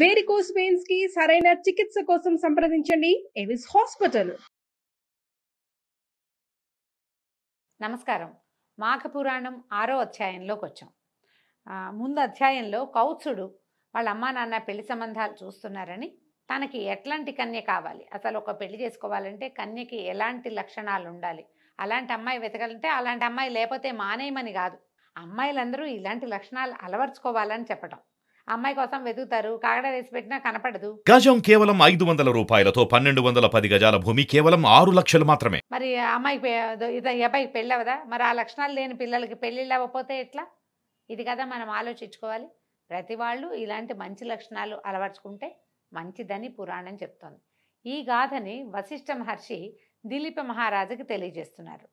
Varicose veins కి సరైన చికిత్స కోసం సంప్రదించండి ఎవిస్ హాస్పిటల్. నమస్కారం. మాఘపురాణం 6వ అధ్యాయంలోకి వచ్చాం. ముందు అధ్యాయంలో కౌత్సుడు వాళ్ళ అమ్మా నాన్న పెళ్లి సంబంధాలు చూస్తున్నారని, తనకి ఎట్లాంటి కన్య కావాలి, అసలు ఒక పెళ్లి చేసుకోవాలంటే కన్యకి ఎలాంటి లక్షణాలు ఉండాలి, అలాంటి అమ్మాయి వెతకాలంటే అలాంటి అమ్మాయి లేకపోతే మానేయమని కాదు, అమ్మాయిలందరూ ఇలాంటి లక్షణాలు అలవర్చుకోవాలని చెప్పటం. అమ్మాయి కోసం వెతుకుతారు, కాగడ వేసి పెట్టినా కనపడదు. గజం కేవలం 500 రూపాయలతో 1210 గజాల భూమి కేవలం 6 లక్షలు మాత్రమే. మరి అమ్మాయికి అబ్బాయికి పెళ్ళవదా? మరి ఆ లక్షణాలు లేని పిల్లలకి పెళ్ళిళ్ళు అవ్వకపోతే ఎట్లా? ఇది కదా మనం ఆలోచించుకోవాలి. ప్రతి వాళ్ళు ఇలాంటి మంచి లక్షణాలు అలవర్చుకుంటే మంచిదని పురాణం చెప్తోంది. ఈ గాథని వశిష్ఠ మహర్షి దిలీప మహారాజుకి తెలియజేస్తున్నారు.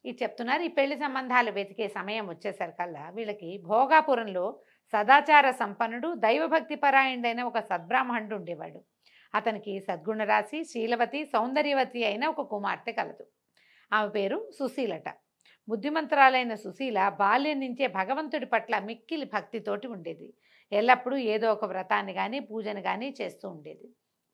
ఇది చెప్తున్నారు. ఈ పెళ్లి సంబంధాలు వెతికే సమయం వచ్చేసరికల్లా వీళ్ళకి భోగాపురంలో సదాచార సంపన్నుడు, దైవభక్తి పరాయణుడైన ఒక సద్బ్రాహ్మణుడు ఉండేవాడు. అతనికి సద్గుణరాశి, శీలవతి, సౌందర్యవతి అయిన ఒక కుమార్తె కలదు. ఆమె పేరు సుశీలట. బుద్ధిమంతురాలైన సుశీల బాల్యం నుంచే భగవంతుడి పట్ల మిక్కిలి భక్తితోటి ఉండేది. ఎల్లప్పుడూ ఏదో ఒక వ్రతాన్ని కానీ పూజను కానీ చేస్తూ ఉండేది.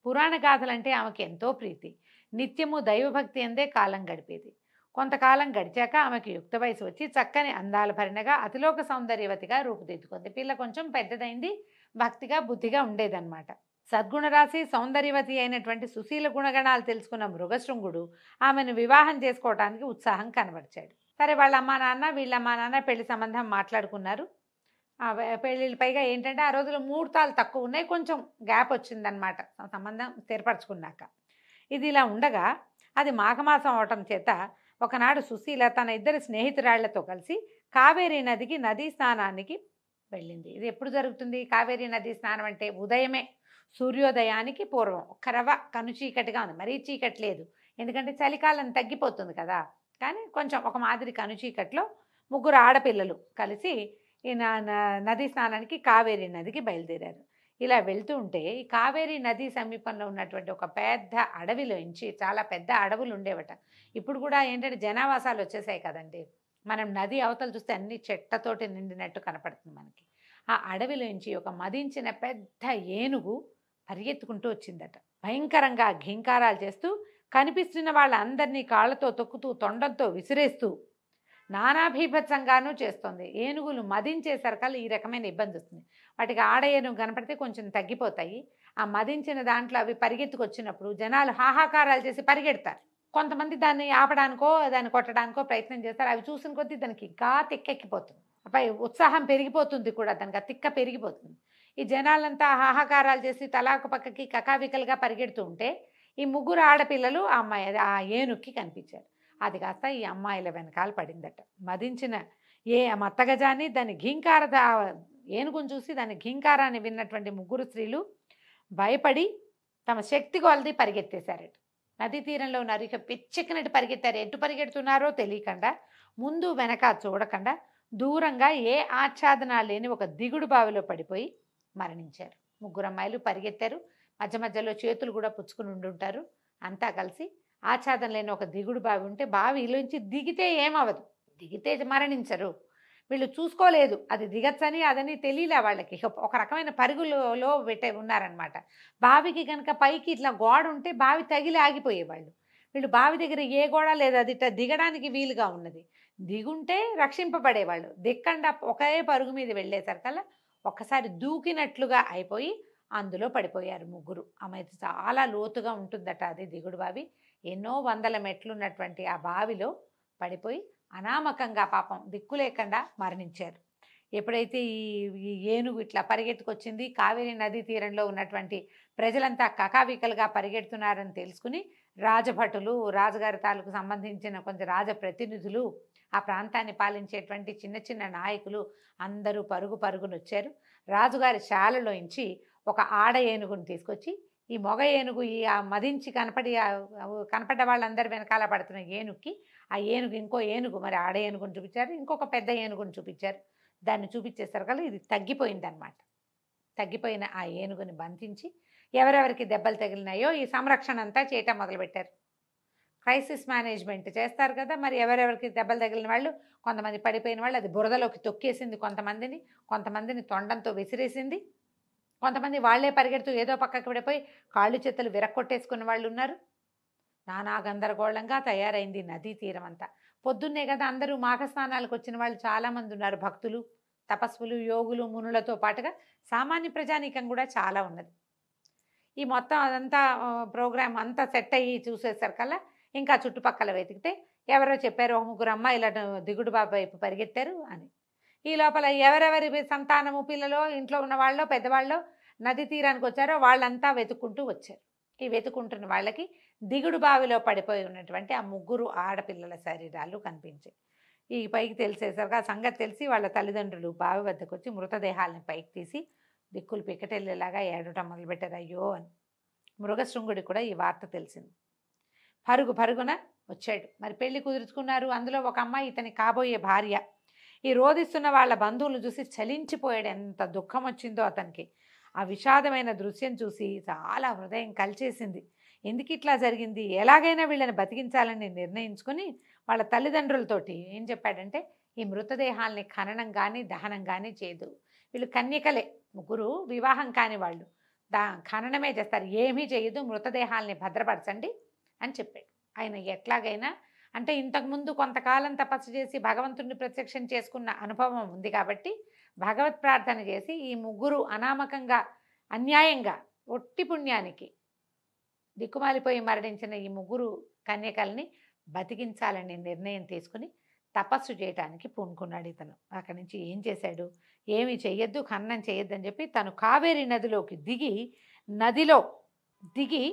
పురాణ గాథలంటే ఆమెకి ఎంతో ప్రీతి. నిత్యము దైవభక్తి అందే కాలం గడిపేది. కొంతకాలం గడిచాక ఆమెకు యుక్త వయసు వచ్చి చక్కని అందాల భరిణగా అతిలోక సౌందర్యవతిగా రూపుదిద్దుకుంది. పిల్ల కొంచెం పెద్దదైంది, భక్తిగా బుద్ధిగా ఉండేదన్నమాట. సద్గుణరాశి, సౌందర్యవతి అయినటువంటి సుశీల గుణగణాలు తెలుసుకున్న మృగశృంగుడు ఆమెను వివాహం చేసుకోవడానికి ఉత్సాహం కనబరిచాడు. సరే, వాళ్ళ అమ్మా నాన్న వీళ్ళమ్మా నాన్న పెళ్లి సంబంధం మాట్లాడుకున్నారు. పెళ్ళిళ్ళు పైగా ఏంటంటే ఆ రోజుల్లో ముహూర్తాలు తక్కువ ఉన్నాయి, కొంచెం గ్యాప్ వచ్చిందనమాట సంబంధం స్థిరపరచుకున్నాక. ఇది ఇలా ఉండగా అది మాఘమాసం అవటం చేత ఒకనాడు సుశీల తన ఇద్దరు స్నేహితురాళ్లతో కలిసి కావేరీ నదికి నదీ స్నానానికి వెళ్ళింది. ఇది ఎప్పుడు జరుగుతుంది? కావేరీ నదీ స్నానం అంటే ఉదయమే, సూర్యోదయానికి పూర్వం. ఒక్కరవ కనుచీకటిగా ఉంది, మరీ చీకటి లేదు, ఎందుకంటే చలికాలం తగ్గిపోతుంది కదా. కానీ కొంచెం ఒక మాదిరి కనుచీకట్లో ముగ్గురు ఆడపిల్లలు కలిసి ఈ నదీ స్నానానికి కావేరీ నదికి బయలుదేరారు. ఇలా వెళ్తూ ఉంటే ఈ కావేరీ నది సమీపంలో ఉన్నటువంటి ఒక పెద్ద అడవిలోంచి, చాలా పెద్ద అడవులు ఉండేవట. ఇప్పుడు కూడా ఏంటంటే జనావాసాలు వచ్చేసాయి కదండి. మనం నది అవతలు చూస్తే అన్ని చెట్లతోటి నిండినట్టు కనపడుతుంది మనకి. ఆ అడవిలోంచి ఒక మదించిన పెద్ద ఏనుగు పరిగెత్తుకుంటూ వచ్చిందట. భయంకరంగా ఘీంకారాలు చేస్తూ కనిపిస్తున్న వాళ్ళందరినీ కాళ్ళతో తొక్కుతూ, తొండంతో విసిరేస్తూ నానాభీభత్సంగానూ చేస్తుంది. ఏనుగులు మదించేసరికల్లా ఈ రకమైన ఇబ్బంది వస్తుంది. వాటికి ఆడ ఏనుగు కనపడితే కొంచెం తగ్గిపోతాయి. ఆ మదించిన దాంట్లో అవి పరిగెత్తుకొచ్చినప్పుడు జనాలు హాహాకారాలు చేసి పరిగెడతారు. కొంతమంది దాన్ని ఆపడానికో దాన్ని కొట్టడానికో ప్రయత్నం చేస్తారు. అవి చూసిన కొద్దీ దానికి ఇంకా తిక్కెక్కిపోతుంది, అపై ఉత్సాహం పెరిగిపోతుంది కూడా, దానికి ఆ తిక్క పెరిగిపోతుంది. ఈ జనాలంతా హాహాకారాలు చేసి తలాకు పక్కకి కకావికలుగా పరిగెడుతూ ఉంటే ఈ ముగ్గురు ఆడపిల్లలు ఆ అమ్మాయి ఆ ఏనుక్కి కనిపించారు. అది కాస్త ఈ అమ్మాయిల వెనకాల పడిందట. మదించిన మత్తగజాన్ని, దాని ఏనుగును చూసి దాని ఘీంకారాన్ని విన్నటువంటి ముగ్గురు స్త్రీలు భయపడి తమ శక్తి కొలది పరిగెత్తేశారట. నదీ తీరంలో ఉన్నారు. ఇక పిచ్చెక్కినట్టు పరిగెత్తారు. ఎటు పరిగెడుతున్నారో తెలియకుండా, ముందు వెనక చూడకుండా దూరంగా ఏ ఆచ్ఛాదన లేని ఒక దిగుడు బావిలో పడిపోయి మరణించారు. ముగ్గురు అమ్మాయిలు పరిగెత్తారు. మధ్య మధ్యలో చేతులు కూడా పుచ్చుకుని ఉండుంటారు. అంతా కలిసి ఆచ్ఛాదన లేని ఒక దిగుడు బావి ఉంటే బావిలోంచి దిగితే ఏమవదు, దిగితే మరణించరు. వీళ్ళు చూసుకోలేదు అది దిగచ్చని అదని తెలియలే వాళ్ళకి. ఒక రకమైన పరుగులో ఉన్నారనమాట. బావికి కనుక పైకి ఇట్లా గోడ ఉంటే బావి తగిలి ఆగిపోయేవాళ్ళు. వీళ్ళు బావి దగ్గర ఏ గోడ లేదు, అది ఇట్లా దిగడానికి వీలుగా ఉన్నది. దిగుంటే రక్షింపబడేవాళ్ళు. దిక్కండా ఒకే పరుగు మీద వెళ్ళేసరికల్లా ఒక్కసారి దూకినట్లుగా అయిపోయి అందులో పడిపోయారు ముగ్గురు. ఆమె చాలా లోతుగా ఉంటుందట అది దిగుడు బావి. ఎన్నో వందల మెట్లున్నటువంటి ఆ బావిలో పడిపోయి అనామకంగా పాపం దిక్కు లేకుండా మరణించారు. ఎప్పుడైతే ఈ ఏనుగు ఇట్లా పరిగెత్తుకొచ్చింది, కావేరీ నదీ తీరంలో ఉన్నటువంటి ప్రజలంతా కకావికలుగా పరిగెడుతున్నారని తెలుసుకుని రాజభటులు, రాజుగారి తాలూకు సంబంధించిన కొంచెం రాజప్రతినిధులు, ఆ ప్రాంతాన్ని పాలించేటువంటి చిన్న చిన్న నాయకులు అందరూ పరుగునొచ్చారు. రాజుగారి శాలలోంచి ఒక ఆడ ఏనుగును తీసుకొచ్చి ఈ మొగ ఏనుగు ఈ మదించి కనపడ్డ వాళ్ళందరి వెనకాల పడుతున్న ఏనుగుకి ఆ ఏనుగు ఇంకో ఏనుగు, మరి ఆడ ఏనుగుని చూపించారు, ఇంకొక పెద్ద ఏనుగుని చూపించారు. దాన్ని చూపించేసరికల్లా ఇది తగ్గిపోయిందనమాట. తగ్గిపోయిన ఆ ఏనుగుని బంధించి ఎవరెవరికి దెబ్బలు తగిలినాయో ఈ సంరక్షణ అంతా చేయటం మొదలుపెట్టారు. క్రైసిస్ మేనేజ్మెంట్ చేస్తారు కదా. మరి ఎవరెవరికి దెబ్బలు తగిలిన వాళ్ళు, కొంతమంది పడిపోయిన వాళ్ళు అది బురదలోకి తొక్కేసింది, కొంతమందిని తొండంతో విసిరేసింది. కొంతమంది వాళ్లే పరిగెడుతూ ఏదో పక్కకి పడిపోయి కాళ్ళు చేతులు విరక్కొట్టేసుకున్న వాళ్ళు ఉన్నారు. నానా గందరగోళంగా తయారైంది నదీ తీరం అంతా. పొద్దున్నే కదా అందరూ మాఘ స్నానాలకు వచ్చిన వాళ్ళు చాలామంది ఉన్నారు. భక్తులు, తపస్సులు, యోగులు, మునులతో పాటుగా సామాన్య ప్రజానీకం కూడా చాలా ఉన్నది. ఈ మొత్తం అదంతా ప్రోగ్రామ్ అంతా సెట్ అయ్యి చూసేసరికల్లా ఇంకా చుట్టుపక్కల వెతికితే ఎవరో చెప్పారు, ఒక ముగ్గురు అమ్మాయిల దిగుడు బాబు వైపు పరిగెత్తారు అని. ఈ లోపల ఎవరెవరి సంతానము, పిల్లలో, ఇంట్లో ఉన్న వాళ్ళు, పెద్దవాళ్ళు నది తీరానికి వచ్చారో వాళ్ళంతా వెతుక్కుంటూ వచ్చారు. ఈ వెతుకుంటున్న వాళ్ళకి దిగుడు బావిలో పడిపోయి ఉన్నటువంటి ఆ ముగ్గురు ఆడపిల్లల శరీరాలు కనిపించాయి. ఈ పైకి తెలిసేసరికి ఆ సంగతి తెలిసి వాళ్ళ తల్లిదండ్రులు బావి వద్దకు వచ్చి మృతదేహాలను పైకి తీసి దిక్కులు పిక్కటెళ్ళేలాగా ఏడటం మొదలుపెట్టారు. అయ్యో అని. మృగశృంగుడి కూడా ఈ వార్త తెలిసింది. పరుగున వచ్చాడు. మరి పెళ్లి కుదుర్చుకున్నారు. అందులో ఒక అమ్మాయి ఇతని కాబోయే భార్య. ఈ రోధిస్తున్న వాళ్ళ బంధువులను చూసి చలించిపోయాడు. ఎంత దుఃఖం వచ్చిందో అతనికి. ఆ విషాదమైన దృశ్యం చూసి చాలా హృదయం కలిచేసింది. ఎందుకు ఇట్లా జరిగింది, ఎలాగైనా వీళ్ళని బతికించాలని నిర్ణయించుకొని వాళ్ళ తల్లిదండ్రులతోటి ఏం చెప్పాడంటే, ఈ మృతదేహాల్ని ఖననం కానీ దహనం కానీ చేయదు. వీళ్ళు కన్యకలే, ముగ్గురు వివాహం కాని వాళ్ళు. ఖననమే చేస్తారు, ఏమీ చేయదు, మృతదేహాల్ని భద్రపరచండి అని చెప్పాడు. ఆయన ఎట్లాగైనా అంటే ఇంతకుముందు కొంతకాలం తపస్సు చేసి భగవంతుడిని ప్రత్యక్షం చేసుకున్న అనుభవం ఉంది కాబట్టి భగవత్ ప్రార్థన చేసి ఈ ముగ్గురు అనామకంగా అన్యాయంగా ఒట్టి పుణ్యానికి దిక్కుమాలిపోయి మరణించిన ఈ ముగ్గురు కన్యకల్ని బతికించాలని నిర్ణయం తీసుకుని తపస్సు చేయడానికి పూనుకున్నాడు ఇతను. అక్కడి నుంచి ఏం చేశాడు, ఏమి చెయ్యొద్దు, ఖననం చేయొద్దు అని చెప్పి తను కావేరి నదిలో దిగి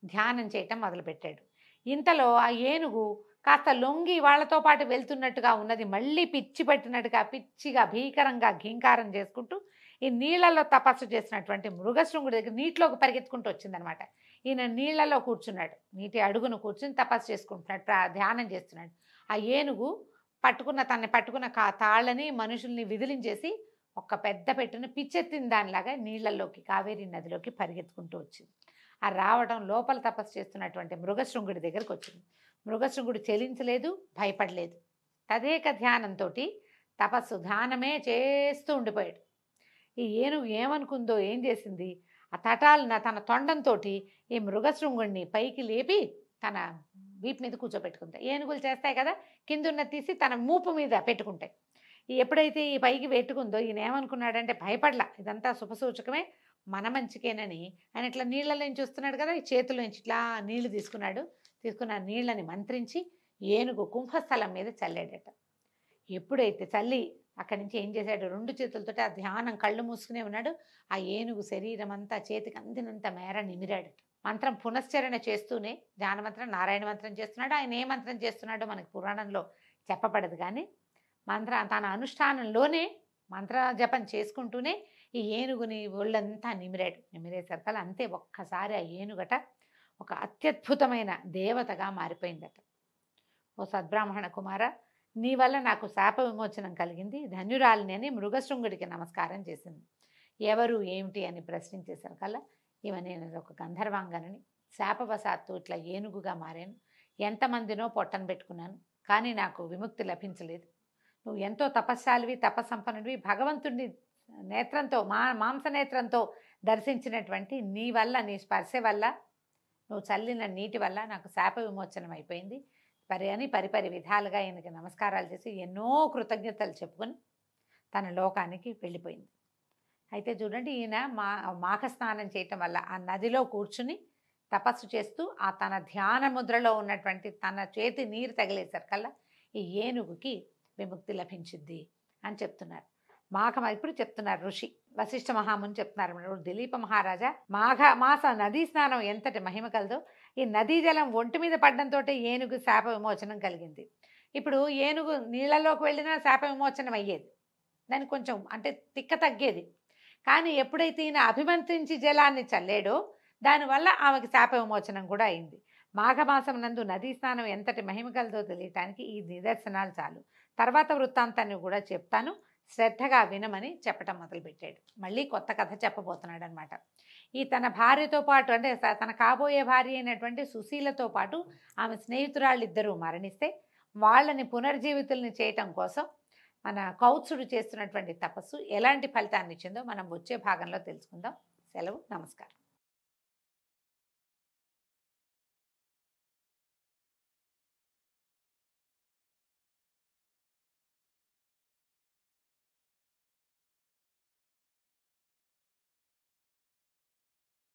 ధ్యానం చేయటం మొదలుపెట్టాడు. ఇంతలో ఆ ఏనుగు కాస్త లొంగి వాళ్ళతో పాటు వెళ్తున్నట్టుగా ఉన్నది. మళ్ళీ పిచ్చి పట్టినట్టుగా పిచ్చిగా భీకరంగా ఘీంకారం చేసుకుంటూ ఈ నీళ్లలో తపస్సు చేసినటువంటి మృగశృంగుడి దగ్గర నీటిలోకి పరిగెత్తుకుంటూ వచ్చిందనమాట. ఈయన నీళ్లలో కూర్చున్నాడు, నీటి అడుగును కూర్చుని తపస్సు చేసుకుంటున్నాడు, ధ్యానం చేస్తున్నాడు. ఆ ఏనుగు తనని పట్టుకున్న తాళ్ళని మనుషుల్ని విదిలించేసి ఒక పెద్ద పెట్టుని పిచ్చెత్తిన దానిలాగా నీళ్లలోకి కావేరీ నదిలోకి పరిగెత్తుకుంటూ వచ్చింది. ఆ రావడం లోపల తపస్సు చేస్తున్నటువంటి మృగశృంగుడి దగ్గరికి వచ్చింది. మృగశృంగుడు చెలించలేదు, భయపడలేదు. తదేక ధ్యానంతో ధ్యానమే చేస్తూ ఉండిపోయాడు. ఈ ఏనుగు ఏమనుకుందో ఏం చేసింది, ఆ తన తొండంతో ఈ మృగశృంగుడిని పైకి లేపి తన వీపు మీద కూర్చోబెట్టుకుంటాయి. ఏనుగులు చేస్తాయి కదా, కిందున్న తీసి తన మూపు మీద పెట్టుకుంటాయి. ఎప్పుడైతే ఈ పైకి పెట్టుకుందో ఈయన ఏమనుకున్నాడంటే, భయపడలా, ఇదంతా శుభసూచకమే, మన మంచికేనని ఆయన ఇట్లా నీళ్ళని చూస్తున్నాడు కదా, ఈ చేతుల నుంచి ఇట్లా నీళ్లు తీసుకున్న నీళ్ళని మంత్రించి ఏనుగు కుంభస్థలం మీద చల్లాడట. ఎప్పుడైతే చల్లి అక్కడి నుంచి ఏం చేశాడు, రెండు చేతులతో ఆ ధ్యానం కళ్ళు మూసుకునే ఉన్నాడు. ఆ ఏనుగు శరీరం అంతా చేతికి అందినంత మేర నిమిరాడు. మంత్రం పునశ్చరణ చేస్తూనే ధ్యానమంత్రం, నారాయణ మంత్రం చేస్తున్నాడు. ఆయన ఏ మంత్రం చేస్తున్నాడో మనకి పురాణంలో చెప్పబడదు, కానీ తన అనుష్ఠానంలోనే మంత్ర జపం చేసుకుంటూనే ఈ ఏనుగుని ఒళ్ళంతా నిమిరేసరికల్లా అంతే ఒక్కసారి ఆ ఏనుగట ఒక అత్యద్భుతమైన దేవతగా మారిపోయిందట. ఓ సద్బ్రాహ్మణ కుమార, నీ వల్ల నాకు శాప విమోచనం కలిగింది, ధన్యురాలిని అని మృగశృంగుడికి నమస్కారం చేసింది. ఎవరు ఏమిటి అని ప్రశ్నించేసరికల్లా నేను ఒక గంధర్వాంగనని, శాపవశాత్తు ఇట్లా ఏనుగుగా మారాను, ఎంతమందినో పొట్టను పెట్టుకున్నాను, కానీ నాకు విముక్తి లభించలేదు. నువ్వు ఎంతో తపస్శాలివి, తపస్సంపన్నుడివి, భగవంతుడిని నేత్రంతో మాంసనేత్రంతో దర్శించినటువంటి నీ వల్ల, నీ స్పర్శ వల్ల, నువ్వు చల్లిన నీటి వల్ల నాకు శాప విమోచనం అయిపోయింది అని పరిపరి విధాలుగా ఈయనకి నమస్కారాలు చేసి ఎన్నో కృతజ్ఞతలు చెప్పుకొని తన లోకానికి వెళ్ళిపోయింది. అయితే చూడండి, ఈయన మాఘ స్నానం చేయటం వల్ల ఆ నదిలో కూర్చుని తపస్సు చేస్తూ ఆ తన ధ్యాన ముద్రలో ఉన్నటువంటి తన చేతి నీరు తగిలేసరికల్లా ఈ ఏనుగుకి విముక్తి లభించింది అని చెప్తున్నారు. ఇప్పుడు చెప్తున్నారు ఋషి వశిష్ఠ మహాముని చెప్తున్నారు, దిలీప మహారాజా, మాఘ నదీ స్నానం ఎంతటి మహిమ కలదో, ఈ నదీ జలం ఒంటి మీద పడ్డంతో ఏనుగు శాప విమోచనం కలిగింది. ఇప్పుడు ఏనుగు నీళ్ళలోకి వెళ్ళినా శాప విమోచనం అయ్యేది, దానికి కొంచెం అంటే తిక్క తగ్గేది. కానీ ఎప్పుడైతే ఈయన అభిమంత్రించి జలాన్ని చల్లాడో దానివల్ల ఆమెకి శాప విమోచనం కూడా అయింది. మాఘమాసం నందు నదీ స్నానం ఎంతటి మహిమ కలదో తెలియటానికి ఈ నిదర్శనాలు చాలు. తర్వాత వృత్తాంతాన్ని కూడా చెప్తాను, శ్రద్ధగా వినమని చెప్పటం మొదలుపెట్టాడు. మళ్ళీ కొత్త కథ చెప్పబోతున్నాడు అనమాట. ఈ తన భార్యతో పాటు అంటే తన కాబోయే భార్య అయినటువంటి సుశీలతో పాటు ఆమె స్నేహితురాళ్ళిద్దరూ మరణిస్తే వాళ్ళని పునర్జీవితుల్ని చేయటం కోసం మన కౌత్సుడు చేస్తున్నటువంటి తపస్సు ఎలాంటి ఫలితాన్ని ఇచ్చిందో మనం వచ్చే భాగంలో తెలుసుకుందాం. సెలవు, నమస్కారం.